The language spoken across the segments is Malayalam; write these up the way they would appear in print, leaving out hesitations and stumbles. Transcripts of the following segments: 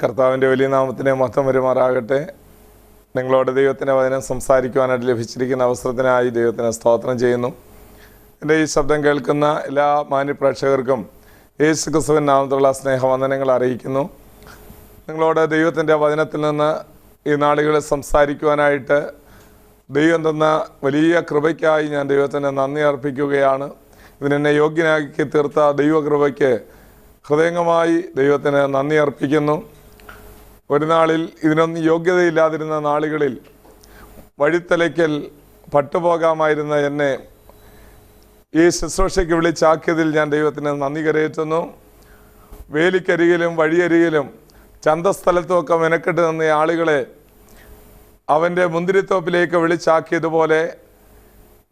കർത്താവിൻ്റെ വലിയ നാമത്തിന് മഹത്വം വരുമാറാകട്ടെ. നിങ്ങളോട് ദൈവത്തിൻ്റെ വചനം സംസാരിക്കുവാനായിട്ട് ലഭിച്ചിരിക്കുന്ന അവസരത്തിനായി ദൈവത്തിന് സ്തോത്രം ചെയ്യുന്നു. എൻ്റെ ഈ ശബ്ദം കേൾക്കുന്ന എല്ലാ മാന്യപ്രേക്ഷകർക്കും യേശു ക്രിസ്തുവിൻ നാമത്തിലുള്ള സ്നേഹവന്ദനങ്ങൾ അറിയിക്കുന്നു. നിങ്ങളോട് ദൈവത്തിൻ്റെ വചനത്തിൽ നിന്ന് ഈ നാളുകളിൽ സംസാരിക്കുവാനായിട്ട് ദൈവം തന്ന വലിയ കൃപയ്ക്കായി ഞാൻ ദൈവത്തിന് നന്ദി അർപ്പിക്കുകയാണ്. ഇതിനെന്നെ യോഗ്യനാക്കി തീർത്ത ദൈവകൃപയ്ക്ക് ഹൃദയംഗമായി ദൈവത്തിന് നന്ദി അർപ്പിക്കുന്നു. ഒരു നാളിൽ ഇതിനൊന്നും യോഗ്യതയില്ലാതിരുന്ന നാളുകളിൽ വഴിത്തലയ്ക്കൽ പട്ടുപോകാമായിരുന്ന എന്നെ ഈ ശുശ്രൂഷയ്ക്ക് വിളിച്ചാക്കിയതിൽ ഞാൻ ദൈവത്തിന് നന്ദി കരയറ്റുന്നു. വേലിക്കരികിലും വഴിയരികിലും ചന്തസ്ഥലത്തുമൊക്കെ മെനക്കെട്ട് നിന്ന ആളുകളെ അവൻ്റെ മുന്തിരിത്തോപ്പിലേക്ക് വിളിച്ചാക്കിയതുപോലെ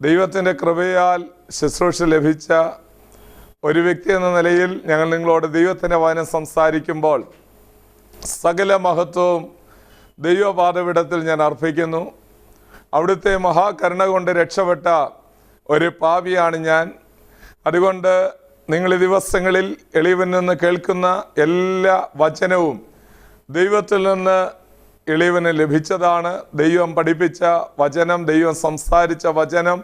ദൈവത്തിൻ്റെ കൃപയാൽ ശുശ്രൂഷ ലഭിച്ച ഒരു വ്യക്തി എന്ന നിലയിൽ ഞങ്ങൾ നിങ്ങളോട് ദൈവത്തിൻ്റെ വചനം സംസാരിക്കുമ്പോൾ സകല മഹത്വവും ദൈവപാദപീഠത്തിൽ ഞാൻ അർപ്പിക്കുന്നു. അവിടുത്തെ മഹാകരുണ കൊണ്ട് രക്ഷപ്പെട്ട ഒരു പാപിയാണ് ഞാൻ. അതുകൊണ്ട് നിങ്ങൾ ഈ ദിവസങ്ങളിൽ എളിവിൽ നിന്ന് കേൾക്കുന്ന എല്ലാ വചനവും ദൈവത്തിൽ നിന്ന് എളിവിന് ലഭിച്ചതാണ്. ദൈവം പഠിപ്പിച്ച വചനം, ദൈവം സംസാരിച്ച വചനം,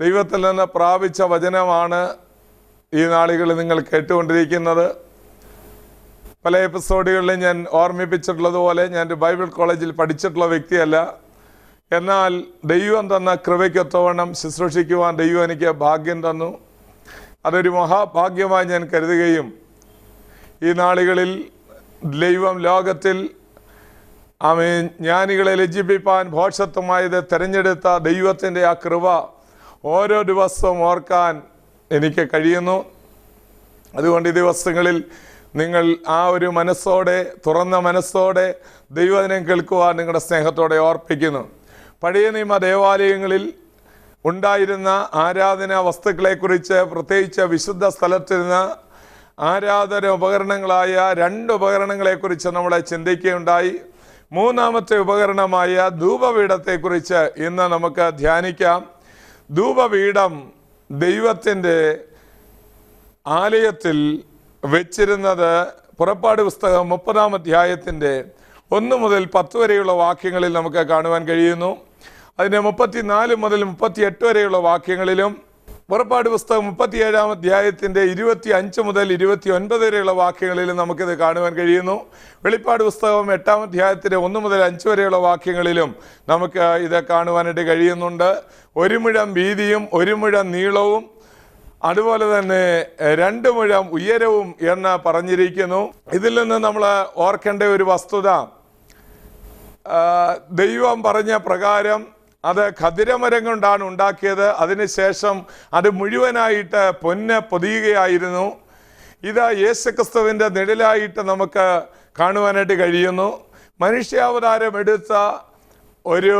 ദൈവത്തിൽ നിന്ന് പ്രാപിച്ച വചനമാണ് ഈ നാളുകളിൽ നിങ്ങൾ കേട്ടുകൊണ്ടിരിക്കുന്നത്. പല എപ്പിസോഡുകളിലും ഞാൻ ഓർമ്മിപ്പിച്ചിട്ടുള്ളതുപോലെ ഞാൻ ബൈബിൾ കോളേജിൽ പഠിച്ചിട്ടുള്ള വ്യക്തിയല്ല. എന്നാൽ ദൈവം തന്ന കൃപയ്ക്കൊത്തവണ്ണം ശുശ്രൂഷിക്കുവാൻ ദൈവം എനിക്ക് ഭാഗ്യം തന്നു. അതൊരു മഹാഭാഗ്യമായി ഞാൻ കരുതുകയും ഈ നാളുകളിൽ ദൈവം ലോകത്തിൽ ജ്ഞാനികളെ ലജ്ജിപ്പിപ്പാൻ ഭോഷത്വമായത് തിരഞ്ഞെടുത്ത ദൈവത്തിൻ്റെ ആ കൃപ ഓരോ ദിവസവും ഓർക്കാൻ എനിക്ക് കഴിയുന്നു. അതുകൊണ്ട് ഈ ദിവസങ്ങളിൽ നിങ്ങൾ ആ ഒരു മനസ്സോടെ, തുറന്ന മനസ്സോടെ ദൈവവചനം കേൾക്കുവാൻ നിങ്ങളുടെ സ്നേഹത്തോടെ ഓർപ്പിക്കുന്നു. പഴയ നിയമ ദേവാലയങ്ങളിൽ ഉണ്ടായിരുന്ന ആരാധനാ വസ്തുക്കളെക്കുറിച്ച്, പ്രത്യേകിച്ച് വിശുദ്ധ സ്ഥലത്തിരുന്ന ആരാധന ഉപകരണങ്ങളായ 2 ഉപകരണങ്ങളെക്കുറിച്ച് നമ്മളെ ചിന്തിക്കുകയുണ്ടായി. മൂന്നാമത്തെ ഉപകരണമായ ധൂപപീഠത്തെക്കുറിച്ച് ഇന്ന് നമുക്ക് ധ്യാനിക്കാം. ധൂപപീഠം ദൈവത്തിൻ്റെ ആലയത്തിൽ വെച്ചിരുന്നത് പുറപ്പാട് പുസ്തകം 30-ാം അധ്യായത്തിൻ്റെ 1 മുതൽ 10 വരെയുള്ള വാക്യങ്ങളിൽ നമുക്ക് കാണുവാൻ കഴിയുന്നു. അതിൻ്റെ 34 മുതൽ 38 വരെയുള്ള വാക്യങ്ങളിലും പുറപ്പാട് പുസ്തകം 37-ാം അധ്യായത്തിൻ്റെ 25 മുതൽ 29 വരെയുള്ള വാക്യങ്ങളിലും നമുക്കിത് കാണുവാൻ കഴിയുന്നു. വെളിപ്പാട് പുസ്തകം 8-ാം അധ്യായത്തിൻ്റെ 1 മുതൽ 5 വരെയുള്ള വാക്യങ്ങളിലും നമുക്ക് ഇത് കാണുവാനായിട്ട് കഴിയുന്നുണ്ട്. 1 മുഴം വീതിയും 1 മുഴം നീളവും അതുപോലെ തന്നെ 2 മുഴം ഉയരവും എന്ന് പറഞ്ഞിരിക്കുന്നു. ഇതിൽ നിന്ന് നമ്മൾ ഓർക്കേണ്ട ഒരു വസ്തുത, ദൈവം പറഞ്ഞ പ്രകാരം അത് ഖദിരമരം കൊണ്ടാണ് ഉണ്ടാക്കിയത്. അതിനുശേഷം അത് മുഴുവനായിട്ട് പൊന്ന് പൊതിയുകയായിരുന്നു. ഇത് യേശുക്രിസ്തുവിൻ്റെ നിഴലായിട്ട് നമുക്ക് കാണുവാനായിട്ട് കഴിയുന്നു. മനുഷ്യാവതാരം എടുത്ത ഒരു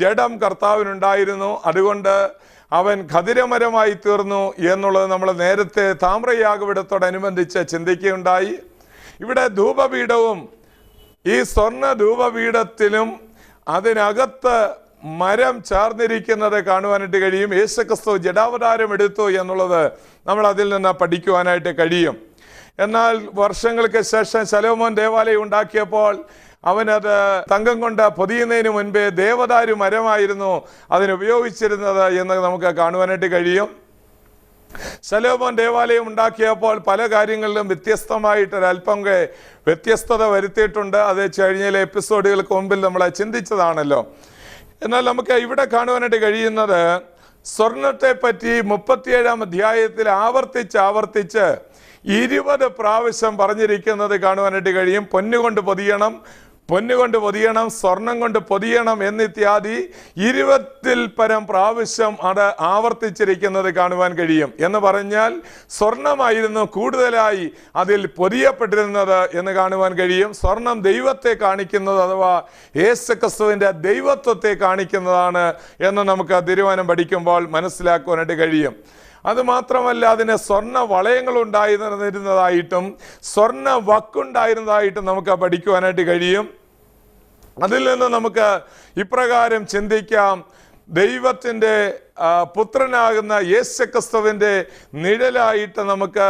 ജഡം കർത്താവിനുണ്ടായിരുന്നു. അതുകൊണ്ട് അവൻ ഖദിരമരമായി തീർന്നു എന്നുള്ളത് നമ്മൾ നേരത്തെ താമ്രയാഗപീഠത്തോടനുബന്ധിച്ച് ചിന്തിക്കുകയുണ്ടായി. ഇവിടെ ധൂപപീഠവും ഈ സ്വർണ്ണ ധൂപപീഠത്തിലും അതിനകത്ത് മരം ചേർന്നിരിക്കുന്നത് കാണുവാനായിട്ട് കഴിയും. യേശുക്രിസ്തു ജഡാവതാരം എടുത്തു എന്നുള്ളത് നമ്മൾ അതിൽ നിന്ന് പഠിക്കുവാനായിട്ട് കഴിയും. എന്നാൽ വർഷങ്ങൾക്ക് ശേഷം ശലോമോൻ ദേവാലയം ഉണ്ടാക്കിയപ്പോൾ അവനത് തങ്കം കൊണ്ട് പൊതിയുന്നതിന് മുൻപേ ദേവദാരു മരമായിരുന്നു അതിനുപയോഗിച്ചിരുന്നത് എന്ന് നമുക്ക് കാണുവാനായിട്ട് കഴിയും. ശലോമോൻ ദേവാലയം ഉണ്ടാക്കിയപ്പോൾ പല കാര്യങ്ങളിലും വ്യത്യസ്തമായിട്ടൊരല്പം വ്യത്യസ്തത വരുത്തിയിട്ടുണ്ട്. അത് കഴിഞ്ഞ എപ്പിസോഡുകൾക്ക് മുമ്പിൽ നമ്മൾ ചിന്തിച്ചതാണല്ലോ. എന്നാൽ നമുക്ക് ഇവിടെ കാണുവാനായിട്ട് കഴിയുന്നത് സ്വർണത്തെ പറ്റി 37-ാം അധ്യായത്തിൽ ആവർത്തിച്ച് 20 പ്രാവശ്യം പറഞ്ഞിരിക്കുന്നത് കാണുവാനായിട്ട് കഴിയും. പൊന്നുകൊണ്ട് പൊതിയണം, പൊന്നുകൊണ്ട് പൊതിയണം, സ്വർണം കൊണ്ട് പൊതിയണം എന്നിത്യാദി 20-ൽ പരം പ്രാവശ്യം അത് ആവർത്തിച്ചിരിക്കുന്നത് കാണുവാൻ കഴിയും. എന്ന് പറഞ്ഞാൽ സ്വർണമായിരുന്നു കൂടുതലായി അതിൽ പൊതിയപ്പെട്ടിരുന്നത് എന്ന് കാണുവാൻ കഴിയും. സ്വർണം ദൈവത്തെ കാണിക്കുന്നത്, അഥവാ യേശുക്രിസ്തുവിൻ്റെ ദൈവത്വത്തെ കാണിക്കുന്നതാണ് എന്ന് നമുക്ക് തിരുവചനം പഠിക്കുമ്പോൾ മനസ്സിലാക്കുവാനായിട്ട് കഴിയും. അതുമാത്രമല്ല, അതിന് സ്വർണ്ണ വളയങ്ങൾ ഉണ്ടായിരുന്നതായിട്ടും സ്വർണ്ണ വക്കുണ്ടായിരുന്നതായിട്ടും നമുക്ക് പഠിക്കുവാനായിട്ട് കഴിയും. അതിൽ നിന്ന് നമുക്ക് ഇപ്രകാരം ചിന്തിക്കാം, ദൈവത്തിൻ്റെ പുത്രനാകുന്ന യേശുക്രിസ്തുവിൻ്റെ നിഴലായിട്ട് നമുക്ക്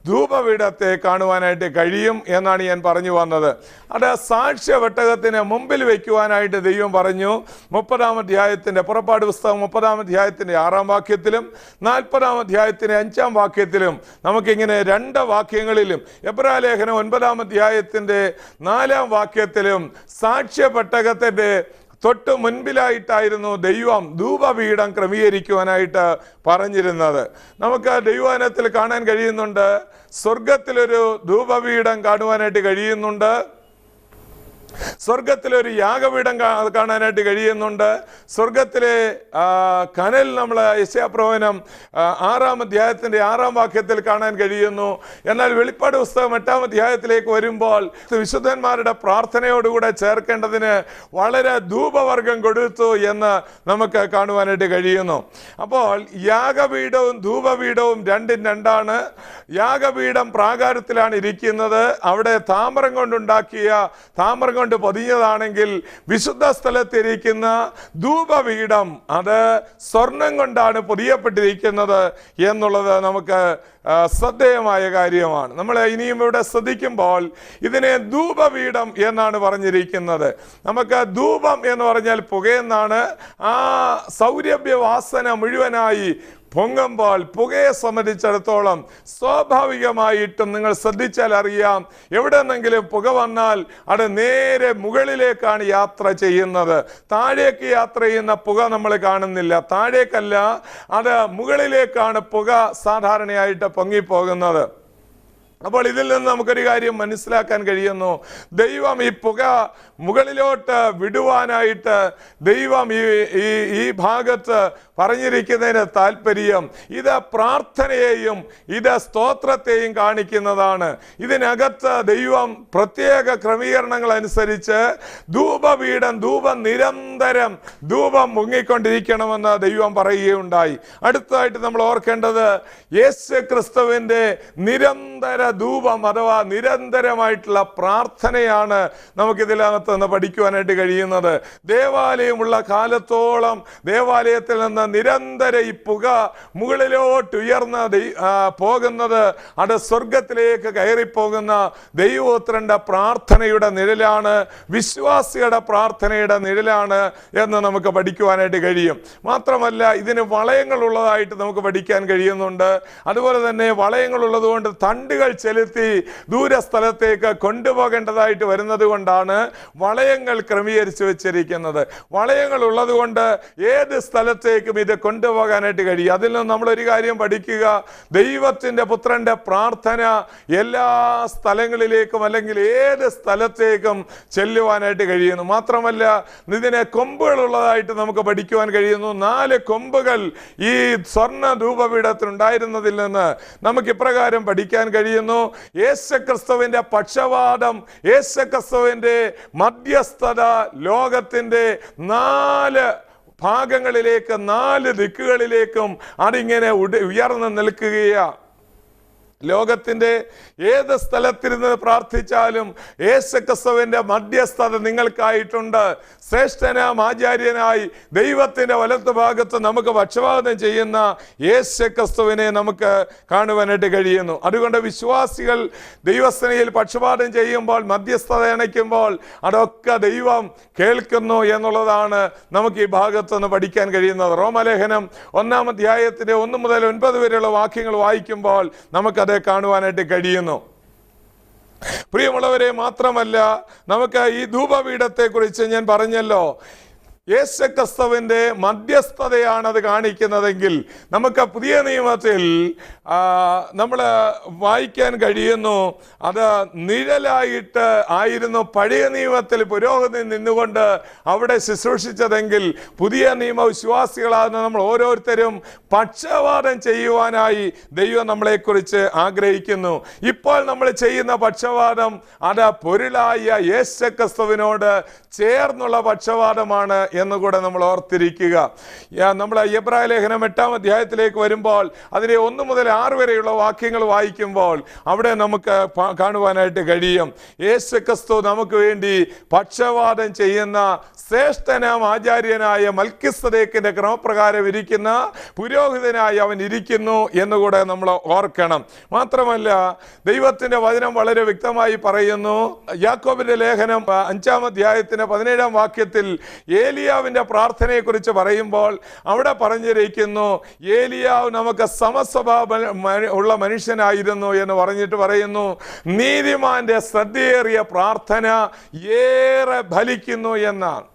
ധൂപപീഠത്തെ കാണുവാനായിട്ട് കഴിയും എന്നാണ് ഞാൻ പറഞ്ഞു വന്നത്. അത് സാക്ഷ്യപെട്ടകത്തിന് മുമ്പിൽ വയ്ക്കുവാനായിട്ട് ദൈവം പറഞ്ഞു. 30-ാം അധ്യായത്തിൻ്റെ പുറപ്പാട് പുസ്തകം 30-ാം അധ്യായത്തിൻ്റെ 6-ാം വാക്യത്തിലും 40-ാം അധ്യായത്തിൻ്റെ 5-ാം വാക്യത്തിലും നമുക്കിങ്ങനെ 2 വാക്യങ്ങളിലും എബ്രായ ലേഖനം 9-ാം അധ്യായത്തിൻ്റെ 4-ാം വാക്യത്തിലും സാക്ഷ്യപെട്ടകത്തിൻ്റെ തൊട്ട് മുൻപിലായിട്ടായിരുന്നു ദൈവം ധൂപപീഠം ക്രമീകരിക്കുവാനായിട്ട് പറഞ്ഞിരുന്നത്. നമുക്ക് ദൈവവചനത്തിൽ കാണാൻ കഴിയുന്നുണ്ട്. സ്വർഗത്തിലൊരു ധൂപപീഠം കാണുവാനായിട്ട് കഴിയുന്നുണ്ട്. സ്വർഗത്തിലൊരു യാഗപീഠം കാണാനായിട്ട് കഴിയുന്നുണ്ട്. സ്വർഗത്തിലെ കനൽ നമ്മൾ യെശയ്യാപ്രവചനം 6-ാം അധ്യായത്തിൻ്റെ 6-ാം വാക്യത്തിൽ കാണാൻ കഴിയുന്നു. എന്നാൽ വെളിപ്പാട് പുസ്തകം 8-ാം അധ്യായത്തിലേക്ക് വരുമ്പോൾ വിശുദ്ധന്മാരുടെ പ്രാർത്ഥനയോടുകൂടെ ചേർക്കേണ്ടതിന് വളരെ ധൂപവർഗം കൊടുത്തു എന്ന് നമുക്ക് കാണുവാനായിട്ട് കഴിയുന്നു. അപ്പോൾ യാഗപീഠവും ധൂപപീഠവും രണ്ടും രണ്ടാണ്. യാഗപീഠം പ്രാകാരത്തിലാണ് ഇരിക്കുന്നത്. അവിടെ താമ്രം കൊണ്ട് പൊതിഞ്ഞതാണെങ്കിൽ വിശുദ്ധ സ്ഥലത്തിരിക്കുന്ന ധൂപപീഠം അത് സ്വർണം കൊണ്ടാണ് പൊതിയപ്പെട്ടിരിക്കുന്നത് എന്നുള്ളത് നമുക്ക് ശ്രദ്ധേയമായ കാര്യമാണ്. നമ്മൾ ഇനിയും ഇവിടെ ശ്രദ്ധിക്കുമ്പോൾ ഇതിനെ ധൂപപീഠം എന്നാണ് പറഞ്ഞിരിക്കുന്നത്. നമുക്ക് ധൂപം എന്ന് പറഞ്ഞാൽ പുകയെന്നാണ്. ആ സൗരഭ്യവാസന മുഴുവനായി പൊങ്ങുമ്പോൾ പുകയെ സംബന്ധിച്ചിടത്തോളം സ്വാഭാവികമായിട്ടും നിങ്ങൾ ശ്രദ്ധിച്ചാൽ അറിയാം, എവിടെന്നെങ്കിലും പുക വന്നാൽ അത് നേരെ മുകളിലേക്കാണ് യാത്ര ചെയ്യുന്നത്. താഴേക്ക് യാത്ര ചെയ്യുന്ന പുക നമ്മൾ കാണുന്നില്ല. താഴേക്കല്ല, അത് മുകളിലേക്കാണ് പുക സാധാരണയായിട്ട് പൊങ്ങിപ്പോകുന്നത്. അപ്പോൾ ഇതിൽ നിന്ന് നമുക്കൊരു കാര്യം മനസ്സിലാക്കാൻ കഴിയുന്നു. ദൈവം ഈ പുക മുകളിലോട്ട് വിടുവാനായിട്ട് ദൈവം ഈ ഭാഗത്ത് പറഞ്ഞിരിക്കുന്നതിന് താല്പര്യം ഇത് പ്രാർത്ഥനയെയും ഇത് സ്തോത്രത്തെയും കാണിക്കുന്നതാണ്. ഇതിനകത്ത് ദൈവം പ്രത്യേക ക്രമീകരണങ്ങൾ അനുസരിച്ച് നിരന്തരം ധൂപം മുങ്ങിക്കൊണ്ടിരിക്കണമെന്ന് ദൈവം പറയുകയുണ്ടായി. അടുത്തതായിട്ട് നമ്മൾ ഓർക്കേണ്ടത് യേശുക്രിസ്തുവിൻ്റെ നിരന്തര ധൂപം അഥവാ നിരന്തരമായിട്ടുള്ള പ്രാർത്ഥനയാണ് നമുക്കിതിനകത്ത് നിന്ന് പഠിക്കുവാനായിട്ട് കഴിയുന്നത്. ദേവാലയമുള്ള കാലത്തോളം ദേവാലയത്തിൽ നിന്ന് നിരന്തര ഈ പുക മുകളിലോട്ട് ഉയർന്ന് പോകുന്നത് അത് സ്വർഗത്തിലേക്ക് കയറിപ്പോകുന്ന ദൈവപുത്രന്റെ പ്രാർത്ഥനയുടെ നിഴലാണ്, വിശ്വാസിയുടെ പ്രാർത്ഥനയുടെ നിഴലാണ് എന്ന് നമുക്ക് പഠിക്കുവാനായിട്ട് കഴിയും. മാത്രമല്ല ഇതിന് വളയങ്ങൾ ഉള്ളതായിട്ട് നമുക്ക് പഠിക്കാൻ കഴിയുന്നുണ്ട്. അതുപോലെ തന്നെ വളയങ്ങൾ ഉള്ളതുകൊണ്ട് തണ്ടുകൾ ചെലുത്തി ദൂരസ്ഥലത്തേക്ക് കൊണ്ടുപോകേണ്ടതായിട്ട് വരുന്നത് കൊണ്ടാണ് വളയങ്ങൾ ക്രമീകരിച്ചു വെച്ചിരിക്കുന്നത്. വളയങ്ങൾ ഉള്ളത് കൊണ്ട് ഏത് സ്ഥലത്തേക്കും ഇത് കൊണ്ടുപോകാനായിട്ട് കഴിയും. അതിൽ നിന്ന് നമ്മളൊരു കാര്യം പഠിക്കുക, ദൈവത്തിൻ്റെ പുത്രന്റെ പ്രാർത്ഥന എല്ലാ സ്ഥലങ്ങളിലേക്കും അല്ലെങ്കിൽ ഏത് സ്ഥലത്തേക്കും ചെല്ലുവാനായിട്ട് കഴിയുന്നു. മാത്രമല്ല ഇതിന് കൊമ്പുകൾ ഉള്ളതായിട്ട് നമുക്ക് പഠിക്കുവാൻ കഴിയുന്നു. 4 കൊമ്പുകൾ ഈ സ്വർണ്ണ ധൂപപീഠത്തിനുണ്ടായിരുന്നതിൽ നിന്ന് നമുക്ക് ഇപ്രകാരം പഠിക്കാൻ കഴിയുന്നു. യേശുക്രിസ്തുവിന്റെ പക്ഷവാദം, യേശുക്രിസ്തുവിന്റെ മധ്യസ്ഥത ലോകത്തിന്റെ 4 ഭാഗങ്ങളിലേക്ക് 4 ദിക്കുകളിലേക്കും അതിങ്ങനെ ഉയർന്നു നിൽക്കുകയാണ്. ലോകത്തിൻ്റെ ഏത് സ്ഥലത്തിരുന്ന് പ്രാർത്ഥിച്ചാലും യേശുക്രിസ്തുവിന്റെ മധ്യസ്ഥത നിങ്ങൾക്കായിട്ടുണ്ട്. ശ്രേഷ്ഠനാം ആചാര്യനായി ദൈവത്തിന്റെ വലത്തുഭാഗത്ത് നമുക്ക് പക്ഷപാതം ചെയ്യുന്ന യേശുക്രിസ്തുവിനെ നമുക്ക് കാണുവാനായിട്ട് കഴിയുന്നു. അതുകൊണ്ട് വിശ്വാസികൾ ദൈവസേനയിൽ പക്ഷപാതം ചെയ്യുമ്പോൾ, മധ്യസ്ഥത അണയ്ക്കുമ്പോൾ അതൊക്കെ ദൈവം കേൾക്കുന്നു എന്നുള്ളതാണ് നമുക്ക് ഈ ഭാഗത്തുനിന്ന് പഠിക്കാൻ കഴിയുന്നത്. റോമലേഖനം 1-ാം അധ്യായത്തിന്റെ 1 മുതൽ 9 വരെയുള്ള വാക്യങ്ങൾ വായിക്കുമ്പോൾ നമുക്കത് കാണുവാനായിട്ട് കഴിയുന്നു. പ്രിയമുള്ളവരെ, മാത്രമല്ല നമുക്ക് ഈ ധൂപപീഠത്തെ കുറിച്ച് ഞാൻ പറഞ്ഞല്ലോ, യേശുക്രിസ്തുവിന്റെ മധ്യസ്ഥതയാണ് അത് കാണിക്കുന്നതെങ്കിൽ നമുക്ക് പുതിയ നിയമത്തിൽ നമ്മൾ വായിക്കാൻ കഴിയുന്നു, അത് നിഴലായിട്ട് ആയിരുന്നു പഴയ നിയമത്തിൽ പുരോഹിതൻ നിന്നുകൊണ്ട് അവിടെ ശുശ്രൂഷിച്ചതെങ്കിൽ പുതിയ നിയമ വിശ്വാസികളാകുന്ന നമ്മൾ ഓരോരുത്തരും പക്ഷപാതം ചെയ്യുവാനായി ദൈവം നമ്മളെക്കുറിച്ച് ആഗ്രഹിക്കുന്നു. ഇപ്പോൾ നമ്മൾ ചെയ്യുന്ന പക്ഷപാതം അത് പൊരുളായ യേശുക്രിസ്തുവിനോട് ചേർന്നുള്ള പക്ഷപാതമാണ് എന്നുകൂടെ നമ്മൾ ഓർത്തിരിക്കുക. നമ്മൾ എബ്രായ ലേഖനം 8-ാം അധ്യായത്തിലേക്ക് വരുമ്പോൾ അതിലെ 1 മുതൽ 6 വരെയുള്ള വാക്യങ്ങൾ വായിക്കുമ്പോൾ അവിടെ നമുക്ക് കാണുവാനായിട്ട് കഴിയും. യേശുക്രിസ്തു നമുക്ക് വേണ്ടി പക്ഷവാദം ചെയ്യുന്ന ശ്രേഷ്ഠനാം ആചാര്യനായ മൽക്കിസദേക്കിന്റെ ക്രമപ്രകാരം ഇരിക്കുന്ന പുരോഹിതനായി അവൻ ഇരിക്കുന്നു എന്നുകൂടെ നമ്മൾ ഓർക്കണം. മാത്രമല്ല, ദൈവത്തിന്റെ വചനം വളരെ വ്യക്തമായി പറയുന്നു. യാക്കോബിന്റെ ലേഖനം 5-ാം അധ്യായത്തിന് 17-ാം വാക്യത്തിൽ ഏലിയാവിന്റെ പ്രാർത്ഥനയെക്കുറിച്ച് പറയുമ്പോൾ അവിടെ പറഞ്ഞിരിക്കുന്നു, ഏലിയാവ് നമുക്ക് സമസ്വഭാവം ഉള്ള മനുഷ്യനായിരുന്നു എന്ന് പറഞ്ഞിട്ട് പറയുന്നു, നീതിമാന്റെ ശ്രദ്ധയേറിയ പ്രാർത്ഥന ഏറെ ഫലിക്കുന്നു എന്നാണ്.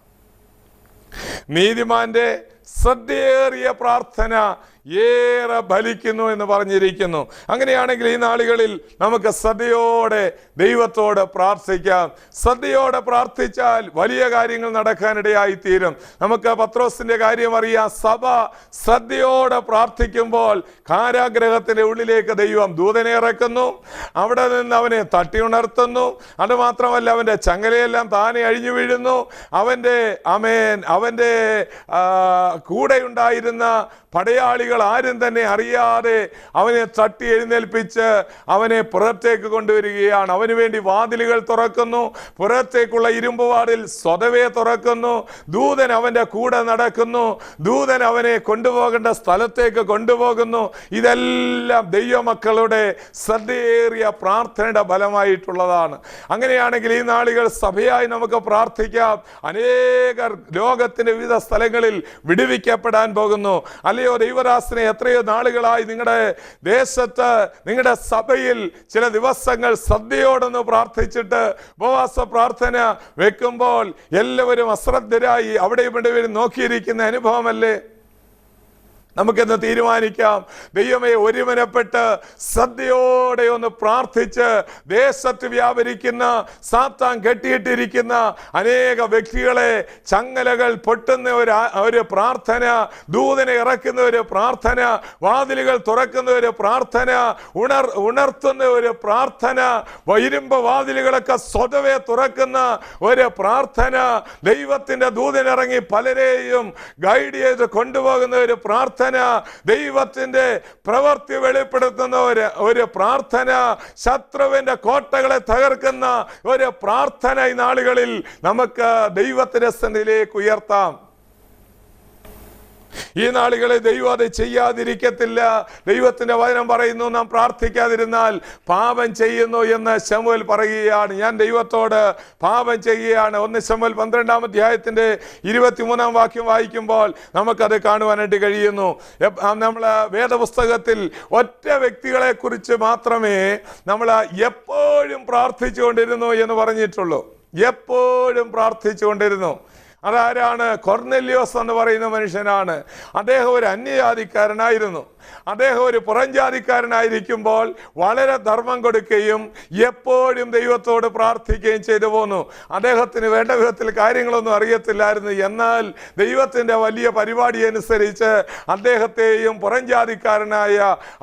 നീതിമാന്റെ ശ്രദ്ധയേറിയ പ്രാർത്ഥന ഏറെ ഫലിക്കുന്നു എന്ന് പറഞ്ഞിരിക്കുന്നു. അങ്ങനെയാണെങ്കിൽ ഈ നാളുകളിൽ നമുക്ക് ശ്രദ്ധയോടെ ദൈവത്തോട് പ്രാർത്ഥിക്കാം. ശ്രദ്ധയോടെ പ്രാർത്ഥിച്ചാൽ വലിയ കാര്യങ്ങൾ നടക്കാനിടയായി തീരും. നമുക്ക് പത്രോസിന്റെ കാര്യം അറിയാം. സഭ ശ്രദ്ധയോടെ പ്രാർത്ഥിക്കുമ്പോൾ കാരാഗ്രഹത്തിന്റെ ഉള്ളിലേക്ക് ദൈവം ദൂതനെ ഇറക്കുന്നു. അവിടെ നിന്ന് അവനെ തട്ടി ഉണർത്തുന്നു. അതുമാത്രമല്ല, അവന്റെ ചങ്ങലയെല്ലാം താനെ അഴിഞ്ഞു വീഴുന്നു. അവന്റെ കൂടെ ഉണ്ടായിരുന്ന പടയാളികൾ ആരും തന്നെ അറിയാതെ അവനെ തട്ടി എഴുന്നേൽപ്പിച്ച് അവനെ പുറത്തേക്ക് കൊണ്ടുവരികയാണ്. അവന് വേണ്ടി വാതിലുകൾ തുറക്കുന്നു. പുറത്തേക്കുള്ള ഇരുമ്പുവാതിൽ സ്വതവേ തുറക്കുന്നു. ദൂതൻ അവന്റെ കൂടെ നടക്കുന്നു. ദൂതൻ അവനെ കൊണ്ടുപോകേണ്ട സ്ഥലത്തേക്ക് കൊണ്ടുപോകുന്നു. ഇതെല്ലാം ദൈവമക്കളുടെ ശ്രദ്ധയേറിയ പ്രാർത്ഥനയുടെ ഫലമായിട്ടുള്ളതാണ്. അങ്ങനെയാണെങ്കിൽ ഈ നാളുകൾ സഭയായി നമുക്ക് പ്രാർത്ഥിക്കാം. അനേകർ ലോകത്തിന്റെ വിവിധ സ്ഥലങ്ങളിൽ വിടുവിക്കപ്പെടാൻ പോകുന്നു. അല്ലയോ ദൈവദാസനെ, എത്രയോ നാളുകളായി നിങ്ങളുടെ ദേശത്ത്, നിങ്ങളുടെ സഭയിൽ ചില ദിവസങ്ങൾ ശ്രദ്ധയോടൊന്ന് പ്രാർത്ഥിച്ചിട്ട് ഉപവാസ പ്രാർത്ഥന വെക്കുമ്പോൾ എല്ലാവരും അശ്രദ്ധരായി അവിടെ ഇവിടെ നോക്കിയിരിക്കുന്ന അനുഭവമല്ലേ? നമുക്കെന്ന് തീരുമാനിക്കാം, ദൈവമേ, ഒരുമനപ്പെട്ട് ശ്രദ്ധയോടെ ഒന്ന് പ്രാർത്ഥിച്ച് ദേശത്ത് വ്യാപരിക്കുന്ന സാത്താൻ കെട്ടിയിട്ടിരിക്കുന്ന അനേക വ്യക്തികളെ ചങ്ങലകൾ പൊട്ടുന്ന ഒരു പ്രാർത്ഥന, ദൂതനെ ഇറക്കുന്ന ഒരു പ്രാർത്ഥന, വാതിലുകൾ തുറക്കുന്ന ഒരു പ്രാർത്ഥന, ഉണർത്തുന്ന ഒരു പ്രാർത്ഥന, ഇരുമ്പ് വാതിലുകളൊക്കെ സ്വതവേ തുറക്കുന്ന ഒരു പ്രാർത്ഥന, ദൈവത്തിന്റെ ദൂതനിറങ്ങി പലരെയും ഗൈഡ് ചെയ്ത് കൊണ്ടുപോകുന്ന ഒരു പ്രാർത്ഥന, ദൈവത്തിന്റെ പ്രവൃത്തി വെളിപ്പെടുത്തുന്ന ഒരു പ്രാർത്ഥന, ശത്രുവിന്റെ കോട്ടകളെ തകർക്കുന്ന ഒരു പ്രാർത്ഥന ഈ നാളുകളിൽ നമുക്ക് ദൈവത്തിന്റെ സന്നിധിയിലേക്ക് ഉയർത്താം. ഈ നാളുകളിൽ ദൈവം അത് ചെയ്യാതിരിക്കത്തില്ല. ദൈവത്തിന്റെ വചനം പറയുന്നു, നാം പ്രാർത്ഥിക്കാതിരുന്നാൽ പാപം ചെയ്യുന്നു എന്ന് ശമൂവേൽ പറയുകയാണ്. ഞാൻ ദൈവത്തോട് പാപം ചെയ്യുകയാണ്. 1 ശമൂവേൽ 12-ാം അധ്യായത്തിന്റെ 23-ാം വാക്യം വായിക്കുമ്പോൾ നമുക്കത് കാണുവാനായിട്ട് കഴിയുന്നു. നമ്മൾ വേദപുസ്തകത്തിൽ ഒറ്റ വ്യക്തികളെ കുറിച്ച് മാത്രമേ നമ്മൾ എപ്പോഴും പ്രാർത്ഥിച്ചുകൊണ്ടിരുന്നു എന്ന് പറഞ്ഞിട്ടുള്ളൂ. എപ്പോഴും പ്രാർത്ഥിച്ചുകൊണ്ടിരുന്നു. അതാരാണ്? കൊർനെല്യോസ് എന്ന് പറയുന്ന മനുഷ്യനാണ്. അദ്ദേഹം ഒരു അന്യജാതിക്കാരനായിരുന്നു. അദ്ദേഹം ഒരു പുറംജാതിക്കാരനായിരിക്കുമ്പോൾ വളരെ ധർമ്മം കൊടുക്കുകയും എപ്പോഴും ദൈവത്തോട് പ്രാർത്ഥിക്കുകയും ചെയ്തു പോന്നു. അദ്ദേഹത്തിന് വേണ്ട വിധത്തിൽ കാര്യങ്ങളൊന്നും അറിയത്തില്ലായിരുന്നു. എന്നാൽ ദൈവത്തിൻ്റെ വലിയ പരിപാടി അനുസരിച്ച് അദ്ദേഹത്തെയും പുറംജാതിക്കാരനായ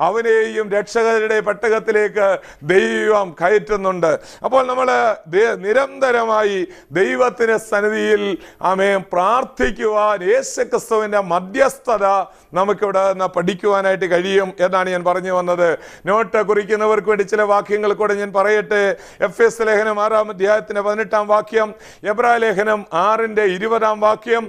അവനെയും രക്ഷകരുടെ പെട്ടകത്തിലേക്ക് ദൈവം കയറ്റുന്നുണ്ട്. അപ്പോൾ നമ്മൾ നിരന്തരമായി ദൈവത്തിൻ്റെ സന്നിധിയിൽ പ്രാർത്ഥിക്കുവാൻ യേശുക്രിസ്തുവിൻ്റെ മധ്യസ്ഥത നമുക്കിവിടെ നിന്ന് പഠിക്കുവാനായിട്ട് കഴിയും എന്നാണ് ഞാൻ പറഞ്ഞു വന്നത്. നോട്ട് കുറിക്കുന്നവർക്ക് വേണ്ടി ചില വാക്യങ്ങൾ കൂടെ ഞാൻ പറയട്ടെ. എഫേസ്യ ലേഖനം 6-ാം അധ്യായത്തിന്റെ 18-ാം വാക്യം, എബ്രായ ലേഖനം 6-ന്റെ 20-ാം വാക്യം,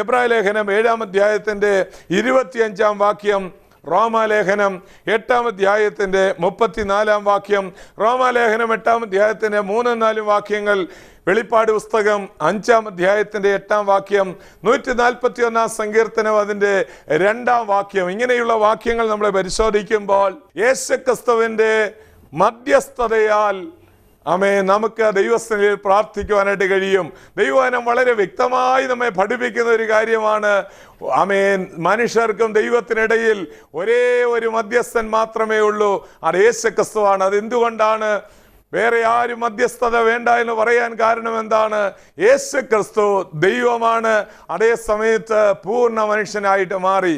എബ്രായ ലേഖനം 7-ാം അധ്യായത്തിന്റെ 25-ാം വാക്യം, റോമാലേഖനം 8-ാം അധ്യായത്തിന്റെ 34-ാം വാക്യം, റോമാലേഖനം 8-ാം അധ്യായത്തിന്റെ 3-4 വാക്യങ്ങൾ, വെളിപ്പാട് പുസ്തകം 5-ാം അധ്യായത്തിന്റെ 8-ാം വാക്യം, 141-ാം സങ്കീർത്തനം അതിന്റെ 2-ാം വാക്യം. ഇങ്ങനെയുള്ള വാക്യങ്ങൾ നമ്മൾ പരിശോധിക്കുമ്പോൾ യേശുക്രിസ്തുവിന്റെ മധ്യസ്ഥതയാൽ നമുക്ക് ദൈവസന്നിധിയിൽ പ്രാർത്ഥിക്കുവാനായിട്ട് കഴിയും. ദൈവവചനം വളരെ വ്യക്തമായി നമ്മെ പഠിപ്പിക്കുന്ന ഒരു കാര്യമാണ്. മനുഷ്യർക്കും ദൈവത്തിനിടയിൽ ഒരേ ഒരു മധ്യസ്ഥൻ മാത്രമേ ഉള്ളൂ, അത് യേശുക്രിസ്തുവാണ്. അതെന്തുകൊണ്ടാണ്? വേറെ ആരും മധ്യസ്ഥത വേണ്ട എന്ന് പറയാൻ കാരണം എന്താണ്? യേശുക്രിസ്തു ദൈവമാണ്, അതേ സമയത്ത് പൂർണ്ണ മനുഷ്യനായിട്ട് മാറി.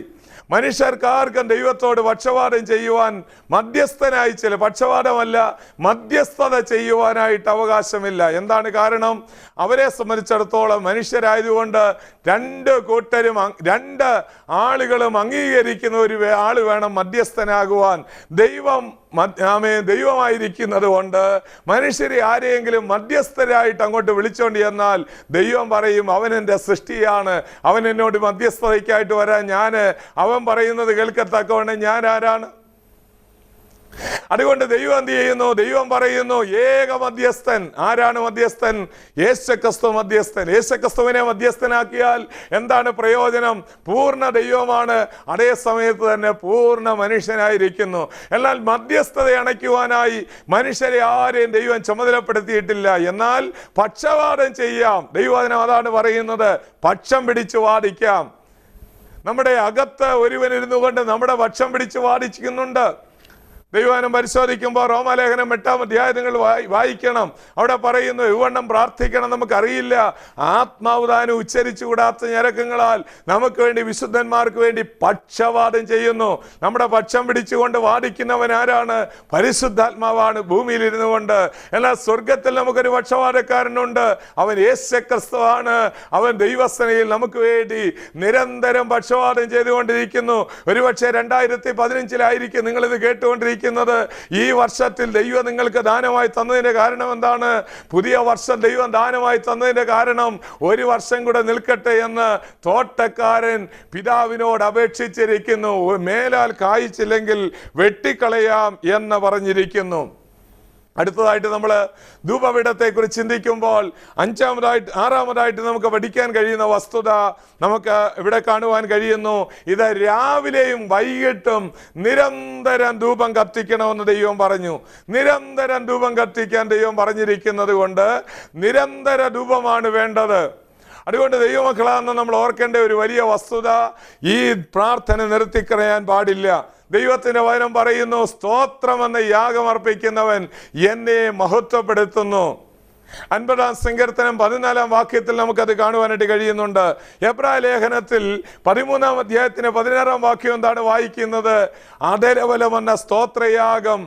മനുഷ്യർക്കാർക്കും ദൈവത്തോട് പക്ഷപാതം ചെയ്യുവാൻ മധ്യസ്ഥനായി പക്ഷപാതമല്ല, മധ്യസ്ഥത ചെയ്യുവാനായിട്ട് അവകാശമില്ല. എന്താണ് കാരണം? അവരെ സംബന്ധിച്ചിടത്തോളം മനുഷ്യരായതുകൊണ്ട് രണ്ട് ആളുകളും അംഗീകരിക്കുന്ന ഒരു ആള് വേണം മധ്യസ്ഥനാകുവാൻ. ദൈവമായിരിക്കുന്നത് കൊണ്ട് മനുഷ്യരെ ആരെയെങ്കിലും മധ്യസ്ഥരായിട്ട് അങ്ങോട്ട് വിളിച്ചോണ്ട് ചെന്നാൽ ദൈവം പറയും, അവൻ എൻ്റെ സൃഷ്ടിയാണ്, അവൻ എന്നോട് മധ്യസ്ഥതയ്ക്കായിട്ട് വരാൻ അവൻ പറയുന്നത് കേൾക്കത്തക്കവണ്ണം ഞാൻ ആരാണ്? അതുകൊണ്ട് ദൈവം എന്ത് ചെയ്യുന്നു? ദൈവം പറയുന്നു ഏക മധ്യസ്ഥൻ. ആരാണ് മധ്യസ്ഥൻ? യേശുക്രിസ്തു മധ്യസ്ഥൻ. യേശുക്രിസ്തുവിനെ മധ്യസ്ഥനാക്കിയാൽ എന്താണ് പ്രയോജനം? പൂർണ്ണ ദൈവമാണ്, അതേ സമയത്ത് തന്നെ പൂർണ്ണ മനുഷ്യനായിരിക്കുന്നു. എന്നാൽ മധ്യസ്ഥത അണയ്ക്കുവാനായി മനുഷ്യരെ ആരെയും ദൈവം ചുമതലപ്പെടുത്തിയിട്ടില്ല. എന്നാൽ പക്ഷപാതം ചെയ്യാം. ദൈവവചനം അതാണ് പറയുന്നത്, പക്ഷം പിടിച്ചു വാദിക്കാം. നമ്മുടെ അകത്ത് ഒരുവൻ ഇരുന്നു കൊണ്ട് നമ്മുടെ പക്ഷം പിടിച്ചു വാദിക്കുന്നുണ്ട്. ദൈവവചനം പരിശോധിക്കുമ്പോൾ റോമാലേഖനം 8-ാം അധ്യായം നിങ്ങൾ വായിക്കണം. അവിടെ പറയുന്നു, ഇവണ്ണം പ്രാർത്ഥിക്കണം. നമുക്കറിയില്ല, ആത്മാവ് താനും ഉച്ചരിച്ചുകൂടാത്ത ഞരക്കങ്ങളാൽ നമുക്ക് വേണ്ടി, വിശുദ്ധന്മാർക്ക് വേണ്ടി പക്ഷവാദം ചെയ്യുന്നു. നമ്മുടെ പക്ഷം പിടിച്ചുകൊണ്ട് വാദിക്കുന്നവൻ ആരാണ്? പരിശുദ്ധാത്മാവാണ്, ഭൂമിയിൽ ഇരുന്നു കൊണ്ട്. എന്നാൽ സ്വർഗത്തിൽ നമുക്കൊരു പക്ഷവാദക്കാരനുണ്ട്, അവൻ യേശുക്രിസ്തുവാണ്. അവൻ ദൈവസേനയിൽ നമുക്ക് വേണ്ടി നിരന്തരം പക്ഷവാദം ചെയ്തുകൊണ്ടിരിക്കുന്നു. ഒരുപക്ഷെ 2015 നിങ്ങളിത് കേട്ടുകൊണ്ടിരിക്കുന്നത്. ഈ വർഷത്തിൽ ദൈവം നിങ്ങൾക്ക് ദാനമായി തന്നതിന്റെ കാരണം എന്താണ്? പുതിയ വർഷം ദൈവം ദാനമായി തന്നതിന്റെ കാരണം ഒരു വർഷം കൂടെ നിൽക്കട്ടെ എന്ന് തോട്ടക്കാരൻ പിതാവിനോട് അപേക്ഷിച്ചിരിക്കുന്നു. മേലാൽ കായ്ച്ചില്ലെങ്കിൽ വെട്ടിക്കളയാം എന്ന് പറഞ്ഞിരിക്കുന്നു. അടുത്തതായിട്ട് നമ്മൾ ധൂപപീഠത്തെ കുറിച്ച് ചിന്തിക്കുമ്പോൾ ആറാമതായിട്ട് നമുക്ക് പഠിക്കാൻ കഴിയുന്ന വസ്തുത നമുക്ക് ഇവിടെ കാണുവാൻ കഴിയുന്നു. ഇത് രാവിലെയും വൈകിട്ടും നിരന്തരം ധൂപം കത്തിക്കണമെന്ന് ദൈവം പറഞ്ഞു. നിരന്തരം ധൂപം കത്തിക്കാൻ ദൈവം പറഞ്ഞിരിക്കുന്നത് കൊണ്ട് നിരന്തര ധൂപമാണ് വേണ്ടത്. അതുകൊണ്ട് ദൈവമക്കളാണെന്ന് നമ്മൾ ഓർക്കേണ്ട ഒരു വലിയ വസ്തുത, ഈ പ്രാർത്ഥന നിർത്തിക്കളയാൻ പാടില്ല. ദൈവത്തിന്റെ വചനം പറയുന്നു, സ്തോത്രമെന്ന യാഗം അർപ്പിക്കുന്നവൻ എന്നെ മഹത്വപ്പെടുത്തുന്നു. 50-ാം സങ്കീർത്തനം 14-ാം വാക്യത്തിൽ നമുക്കത് കാണുവാനായിട്ട് കഴിയുന്നുണ്ട്. എബ്രായ ലേഖനത്തിൽ 13-ാം അധ്യായത്തിന് 16-ാം വാക്യം എന്താണ് വായിക്കുന്നത്? അധരബലമെന്ന സ്തോത്രയാഗം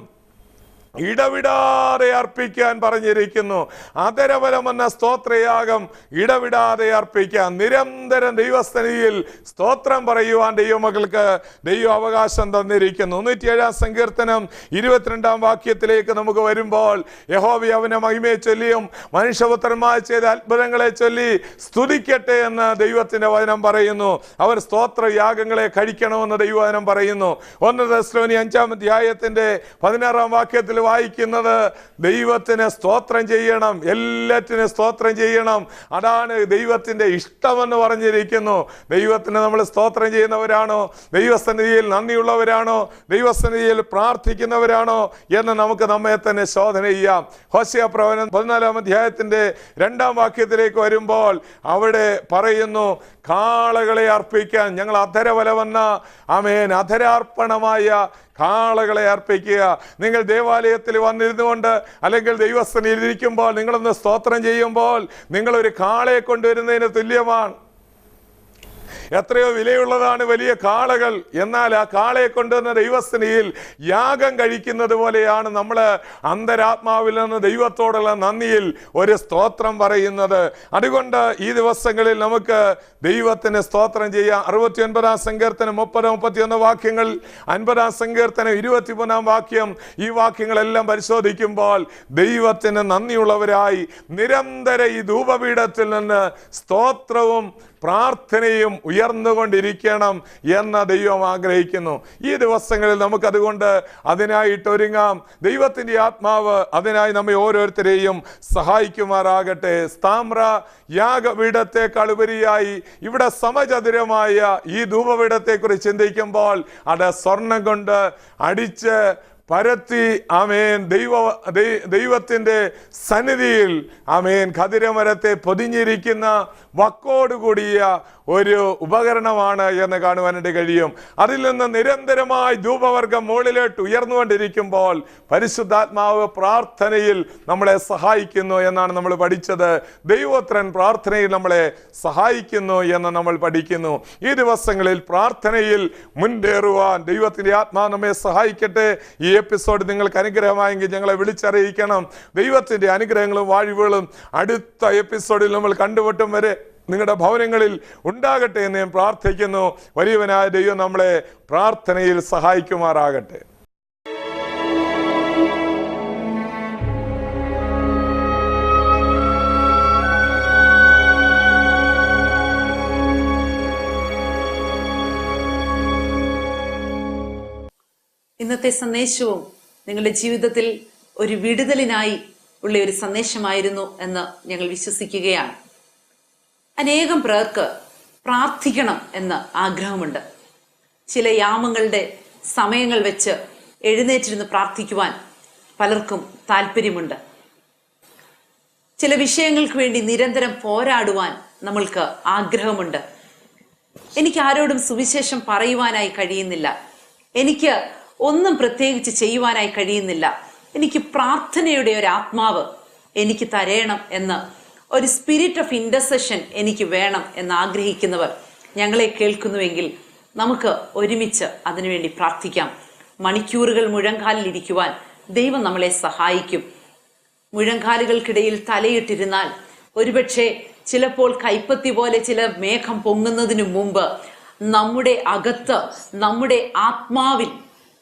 ഇടവിടാതെ അർപ്പിക്കാൻ പറഞ്ഞിരിക്കുന്നു. അധരബലമെന്ന സ്തോത്രയാഗം ഇടവിടാതെ അർപ്പിക്കാൻ, നിരന്തരം ദൈവസന്നിധിയിൽ സ്തോത്രം പറയുവാൻ ദൈവമക്കൾക്ക് ദൈവ അവകാശം തന്നിരിക്കുന്നു. 107-ാം സങ്കീർത്തനം 22-ാം വാക്യത്തിലേക്ക് നമുക്ക് വരുമ്പോൾ, യഹോവ അവനെ മഹിമയെ ചൊല്ലിയും മനുഷ്യപുത്രന്മാർ ചെയ്ത അത്ഭുതങ്ങളെ ചൊല്ലി സ്തുതിക്കട്ടെ എന്ന് ദൈവത്തിന്റെ വചനം പറയുന്നു. അവർ സ്തോത്രയാഗങ്ങളെ കഴിക്കണമെന്ന് ദൈവവചനം പറയുന്നു. 1 തെസ്സലോനിക്കർ 5-ാം അധ്യായത്തിന്റെ 16-ാം വാക്യത്തിൽ വായിക്കുന്നത്, ദൈവത്തിന് സ്തോത്രം ചെയ്യണം, എല്ലാറ്റിനും സ്തോത്രം ചെയ്യണം. അതാണ് ദൈവത്തിന്റെ ഇഷ്ടമെന്ന് പറഞ്ഞിരിക്കുന്നു. ദൈവത്തിന് നമ്മൾ സ്തോത്രം ചെയ്യുന്നവരാണോ? ദൈവസന്നിധിയിൽ നന്ദിയുള്ളവരാണോ? ദൈവസന്നിധിയിൽ പ്രാർത്ഥിക്കുന്നവരാണോ എന്ന് നമുക്ക് നമ്മെ തന്നെ ശോധന ചെയ്യാം. ഹോശേയ പ്രവചനം 14-ാം അധ്യായത്തിന്റെ 2-ാം വാക്യത്തിലേക്ക് വരുമ്പോൾ അവിടെ പറയുന്നു, കാളകളെ അർപ്പിക്കാൻ ഞങ്ങൾ അധരബലമെന്ന അധരാർപ്പണമായ കാളകളെ അർപ്പിക്കുക. നിങ്ങൾ ദേവാലയത്തിൽ വന്നിരുന്നു കൊണ്ട് അല്ലെങ്കിൽ ദൈവസന്നിധിയിൽ ഇരിക്കുമ്പോൾ നിങ്ങളൊന്ന് സ്തോത്രം ചെയ്യുമ്പോൾ നിങ്ങളൊരു കാളയെ കൊണ്ടുവരുന്നതിന് തുല്യമാണ്. എത്രയോ വിലയുള്ളതാണ് വലിയ കാളകൾ. എന്നാൽ ആ കാളയെ കൊണ്ടുവന്ന ദൈവസന്നിധിയിൽ യാഗം കഴിക്കുന്നത് പോലെയാണ് നമ്മൾ അന്തരാത്മാവിൽ നിന്ന് ദൈവത്തോടുള്ള നന്ദിയിൽ ഒരു സ്തോത്രം പറയുന്നത്. അതുകൊണ്ട് ഈ ദിവസങ്ങളിൽ നമുക്ക് ദൈവത്തിന് സ്തോത്രം ചെയ്യാം. 69-ാം സങ്കീർത്തനം 30-31 വാക്യങ്ങൾ, 50-ാം സങ്കീർത്തനം 23-ാം വാക്യം, ഈ വാക്യങ്ങളെല്ലാം പരിശോധിക്കുമ്പോൾ ദൈവത്തിന് നന്ദിയുള്ളവരായി നിരന്തരം ഈ ധൂപപീഠത്തിൽ നിന്ന് സ്തോത്രവും പ്രാർത്ഥനയും ഉയർന്നുകൊണ്ടിരിക്കണം എന്ന് ദൈവം ആഗ്രഹിക്കുന്നു. ഈ ദിവസങ്ങളിൽ നമുക്കതുകൊണ്ട് അതിനായിട്ട് ഒരുങ്ങാം. ദൈവത്തിൻ്റെ ആത്മാവ് അതിനായി നമ്മെ ഓരോരുത്തരെയും സഹായിക്കുമാറാകട്ടെ. താമ്ര യാഗപീഠത്തെക്കാൾ ഉപരിയായി ഇവിടെ സമചതുരമായ ഈ ധൂപപീഠത്തെക്കുറിച്ച് ചിന്തിക്കുമ്പോൾ അത് സ്വർണം കൊണ്ട് അടിച്ച് പരത്തി ദൈവത്തിൻ്റെ സന്നിധിയിൽ ഖദിരമരത്തെ പൊതിഞ്ഞിരിക്കുന്ന വക്കോടുകൂടിയ ഒരു ഉപകരണമാണ് എന്ന് കാണുവാനായിട്ട് കഴിയും. അതിൽ നിന്ന് നിരന്തരമായി ധൂപവർഗം മുകളിലോട്ട് ഉയർന്നുകൊണ്ടിരിക്കുമ്പോൾ പരിശുദ്ധാത്മാവ് പ്രാർത്ഥനയിൽ നമ്മളെ സഹായിക്കുന്നു എന്നാണ് നമ്മൾ പഠിച്ചത്. ദൈവോത്രൻ പ്രാർത്ഥനയിൽ നമ്മളെ സഹായിക്കുന്നു എന്ന് നമ്മൾ പഠിക്കുന്നു. ഈ ദിവസങ്ങളിൽ പ്രാർത്ഥനയിൽ മുന്നേറുവാൻ ദൈവത്തിൻ്റെ ആത്മാവ് നമ്മെ സഹായിക്കട്ടെ. ഈ എപ്പിസോഡ് നിങ്ങൾക്ക് അനുഗ്രഹമായെങ്കിൽ ഞങ്ങളെ വിളിച്ചറിയിക്കണം. ദൈവത്തിൻ്റെ അനുഗ്രഹങ്ങളും വാഴിവുകളും അടുത്ത എപ്പിസോഡിൽ നമ്മൾ കണ്ടുമുട്ടും വരെ നിങ്ങളുടെ ഭവനങ്ങളിൽ ഉണ്ടാകട്ടെ എന്ന് ഞാൻ പ്രാർത്ഥിക്കുന്നു. വലിയവനായ ദൈവം നമ്മളെ പ്രാർത്ഥനയിൽ സഹായിക്കുമാറാകട്ടെ. ഇന്നത്തെ സന്ദേശവും നിങ്ങളുടെ ജീവിതത്തിൽ ഒരു വിടുതലിനായി ഉള്ള ഒരു സന്ദേശമായിരുന്നു എന്ന് ഞങ്ങൾ വിശ്വസിക്കുകയാണ്. അനേകം പേർക്ക് പ്രാർത്ഥിക്കണം എന്ന് ആഗ്രഹമുണ്ട്. ചില യാമങ്ങളുടെ സമയങ്ങൾ വെച്ച് എഴുന്നേറ്റിരുന്ന് പ്രാർത്ഥിക്കുവാൻ പലർക്കും താല്പര്യമുണ്ട്. ചില വിഷയങ്ങൾക്ക് വേണ്ടി നിരന്തരം പോരാടുവാൻ നമ്മൾക്ക് ആഗ്രഹമുണ്ട്. എനിക്ക് ആരോടും സുവിശേഷം പറയുവാനായി കഴിയുന്നില്ല, എനിക്ക് ഒന്നും പ്രത്യേകിച്ച് ചെയ്യുവാനായി കഴിയുന്നില്ല, എനിക്ക് പ്രാർത്ഥനയുടെ ഒരു ആത്മാവ് എനിക്ക് തരയണം എന്ന്, ഒരു സ്പിരിറ്റ് ഓഫ് ഇൻ്റർസെഷൻ എനിക്ക് വേണം എന്ന് ആഗ്രഹിക്കുന്നവർ ഞങ്ങളെ കേൾക്കുന്നുവെങ്കിൽ നമുക്ക് ഒരുമിച്ച് അതിനുവേണ്ടി പ്രാർത്ഥിക്കാം. മണിക്കൂറുകൾ മുഴങ്കാലിൽ ഇരിക്കുവാൻ ദൈവം നമ്മളെ സഹായിക്കും. മുഴങ്കാലുകൾക്കിടയിൽ തലയിട്ടിരുന്നാൽ ഒരുപക്ഷെ ചിലപ്പോൾ കൈപ്പത്തി പോലെ ചില മേഘം പൊങ്ങുന്നതിന് മുമ്പ് നമ്മുടെ അകത്ത്, നമ്മുടെ ആത്മാവിൽ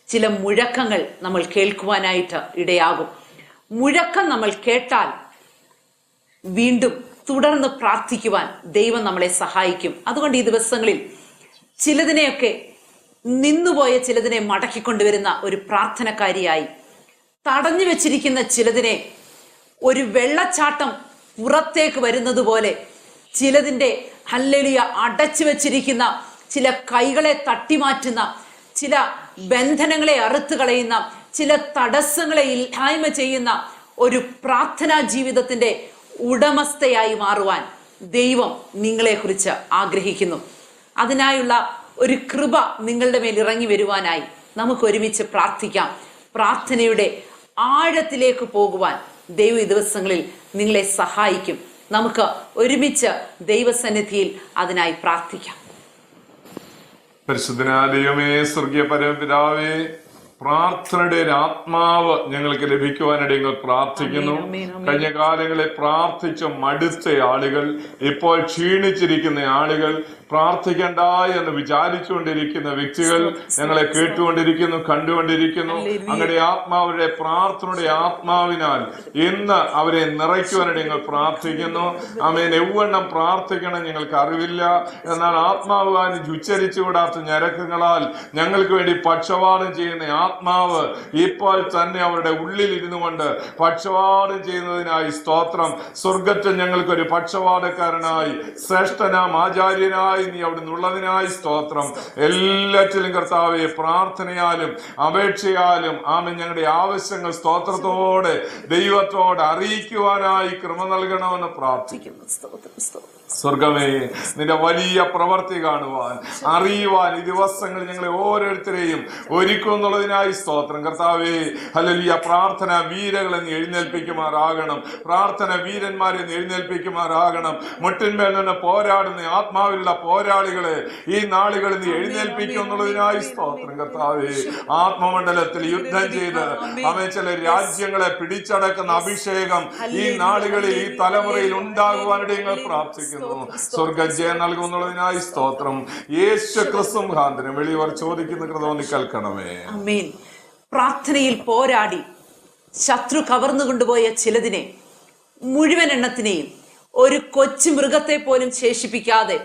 ചില മുഴക്കങ്ങൾ നമ്മൾ കേൾക്കുവാനായിട്ട് ഇടയാകും. മുഴക്കം നമ്മൾ കേട്ടാൽ വീണ്ടും തുടർന്ന് പ്രാർത്ഥിക്കുവാൻ ദൈവം നമ്മളെ സഹായിക്കും. അതുകൊണ്ട് ഈ ദിവസങ്ങളിൽ ചിലതിനെയൊക്കെ നിന്നുപോയ ചിലതിനെ മടക്കിക്കൊണ്ടുവരുന്ന ഒരു പ്രാർത്ഥനക്കാരിയായി, തടഞ്ഞു വെച്ചിരിക്കുന്ന ചിലതിനെ ഒരു വെള്ളച്ചാട്ടം പുറത്തേക്ക് വരുന്നത് പോലെ, ചിലതിൻ്റെ ഹല്ലേലൂയ അടച്ചു വെച്ചിരിക്കുന്ന ചില കൈകളെ തട്ടിമാറ്റുന്ന, ചില ബന്ധനങ്ങളെ അറുത്ത് കളയുന്ന, ചില തടസ്സങ്ങളെ ഇല്ലായ്മ ചെയ്യുന്ന ഒരു പ്രാർത്ഥനാ ജീവിതത്തിന്റെ ഉടമസ്ഥയായി മാറുവാൻ ദൈവം നിങ്ങളെക്കുറിച്ച് ആഗ്രഹിക്കുന്നു. അതിനായുള്ള ഒരു കൃപ നിങ്ങളുടെ മേൽ ഇറങ്ങി വരുവാനായി നമുക്ക് ഒരുമിച്ച് പ്രാർത്ഥിക്കാം. പ്രാർത്ഥനയുടെ ആഴത്തിലേക്ക് പോകുവാൻ ദൈവം ഈ ദിവസങ്ങളിൽ നിങ്ങളെ സഹായിക്കും. നമുക്ക് ഒരുമിച്ച് ദൈവസന്നിധിയിൽ അതിനായി പ്രാർത്ഥിക്കാം. പരിശുദ്ധനായ ദൈവമേ, സ്വർഗീയ പരമപിതാവേ, പ്രാർത്ഥനയുടെ ഒരു ആത്മാവ് ഞങ്ങൾക്ക് ലഭിക്കുവാനിടയിൽ ഞങ്ങൾ പ്രാർത്ഥിക്കുന്നു. കഴിഞ്ഞ കാലങ്ങളിൽ പ്രാർത്ഥിച്ച മടുത്ത ആളുകൾ, ഇപ്പോൾ ക്ഷീണിച്ചിരിക്കുന്ന ആളുകൾ, പ്രാർത്ഥിക്കണ്ട എന്ന് വിചാരിച്ചുകൊണ്ടിരിക്കുന്ന വ്യക്തികൾ ഞങ്ങളെ കേട്ടുകൊണ്ടിരിക്കുന്നു, കണ്ടുകൊണ്ടിരിക്കുന്നു. അങ്ങയുടെ ആത്മാവുടെ പ്രാർത്ഥനയുടെ ആത്മാവിനാൽ ഇന്ന് അവരെ നിറയ്ക്കുവാനിടയിൽ ഞങ്ങൾ പ്രാർത്ഥിക്കുന്നു. ആമേൻ. എവ്വണ്ണം പ്രാർത്ഥിക്കണം ഞങ്ങൾക്ക് അറിവില്ല, എന്നാൽ ആത്മാവ് ഉച്ചരിച്ചുകൂടാത്ത ഞരക്കങ്ങളാൽ ഞങ്ങൾക്ക് വേണ്ടി പക്ഷപാതം ചെയ്യുന്ന ആത്മാവ് ഇപ്പോൾ തന്നെ അവരുടെ ഉള്ളിൽ ഇരുന്നു കൊണ്ട് പക്ഷപാതം ചെയ്യുന്നതിനായി സ്തോത്രം. സ്വർഗത്തിൽ ഞങ്ങൾക്കൊരു പക്ഷപാതക്കാരനായി, ശ്രേഷ്ഠനാം ആചാര്യനായി നീ അവിടെ നിന്നുള്ളതിനായി സ്തോത്രം. എല്ലാറ്റിലും കർത്താവെ, പ്രാർത്ഥനയാലും അപേക്ഷയാലും ആമേൻ ഞങ്ങളുടെ ആവശ്യങ്ങൾ സ്തോത്രത്തോടെ ദൈവത്തോട് അറിയിക്കുവാനായി കൃപ നൽകണമെന്ന് പ്രാർത്ഥിക്കുന്നു. സ്വർഗമേ, നിന്റെ വലിയ പ്രവൃത്തി കാണുവാൻ, അറിയുവാൻ ഈ ദിവസങ്ങൾ ഞങ്ങളെ ഓരോരുത്തരെയും ഒരുക്കുന്നുള്ളതിനായി സ്തോത്രം. കർത്താവേ, ഹല്ലേലൂയ. പ്രാർത്ഥന വീരകളെ നീ എഴുന്നേൽപ്പിക്കുമാറാകണം, പ്രാർത്ഥന വീരന്മാരെ നീ എഴുന്നേൽപ്പിക്കുമാറാകണം. മുട്ടിന്മേൽ നിന്ന് പോരാടുന്ന ആത്മാവിലുള്ള പോരാളികളെ ഈ നാളുകളിൽ നീ എഴുന്നേൽപ്പിക്കുന്നുള്ളതിനായി സ്തോത്രം. കർത്താവേ, ആത്മമണ്ഡലത്തിൽ യുദ്ധം ചെയ്ത് അവൻ ചില രാജ്യങ്ങളെ പിടിച്ചടക്കുന്ന അഭിഷേകം ഈ നാളുകളിൽ, ഈ തലമുറയിൽ ഉണ്ടാകുവാനിടയിൽ ഞങ്ങൾ പ്രാർത്ഥിക്കുന്നു. സ്വർഗജയം നൽകുന്നതിനായി സ്തോത്രം. യേശു ക്രിസ്തു മുഖാന്തരം വെളിയവർ ചോദിക്കുന്ന കൃപ നീ കേൾക്കണമേ. ആമേൻ. പ്രാർത്ഥനയിൽ പോരാടി ശത്രു കവർന്നു കൊണ്ടുപോയ ചിലതിനെ, മുഴുവൻ എണ്ണത്തിനെയും ഒരു കൊച്ചു മൃഗത്തെ പോലും ശേഷിപ്പിക്കാതെ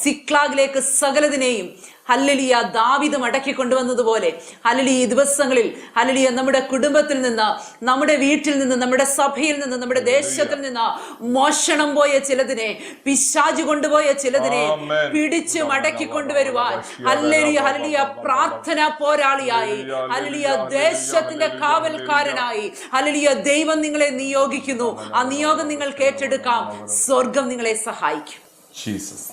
സിക്ലാഗിലേക്ക് സകലതിനെയും ഹല്ലേലൂയ ദാവീദ് മടക്കി കൊണ്ടുവന്നതുപോലെ ഹല്ലേലൂയ ഈ ദിവസങ്ങളിൽ ഹല്ലേലൂയ നമ്മുടെ കുടുംബത്തിൽ നിന്ന്, നമ്മുടെ വീട്ടിൽ നിന്ന്, നമ്മുടെ സഭയിൽ നിന്ന്, നമ്മുടെ ദേശത്തിൽ നിന്ന് മോഷണം പോയ ചിലതിനെ, പിശാച് കൊണ്ടുപോയ ചിലതിനെ പിടിച്ച് മടക്കി കൊണ്ടുവരുവാൻ ഹല്ലേലൂയ ഹല്ലേലൂയ പ്രാർത്ഥന പോരാളിയായി, ഹല്ലേലൂയ ദേശത്തിന്റെ കാവൽക്കാരനായി ഹല്ലേലൂയ ദൈവം നിങ്ങളെ നിയോഗിക്കുന്നു. ആ നിയോഗം നിങ്ങൾക്ക് ഏറ്റെടുക്കാം. സ്വർഗം നിങ്ങളെ സഹായിക്കും. ജീസസ്.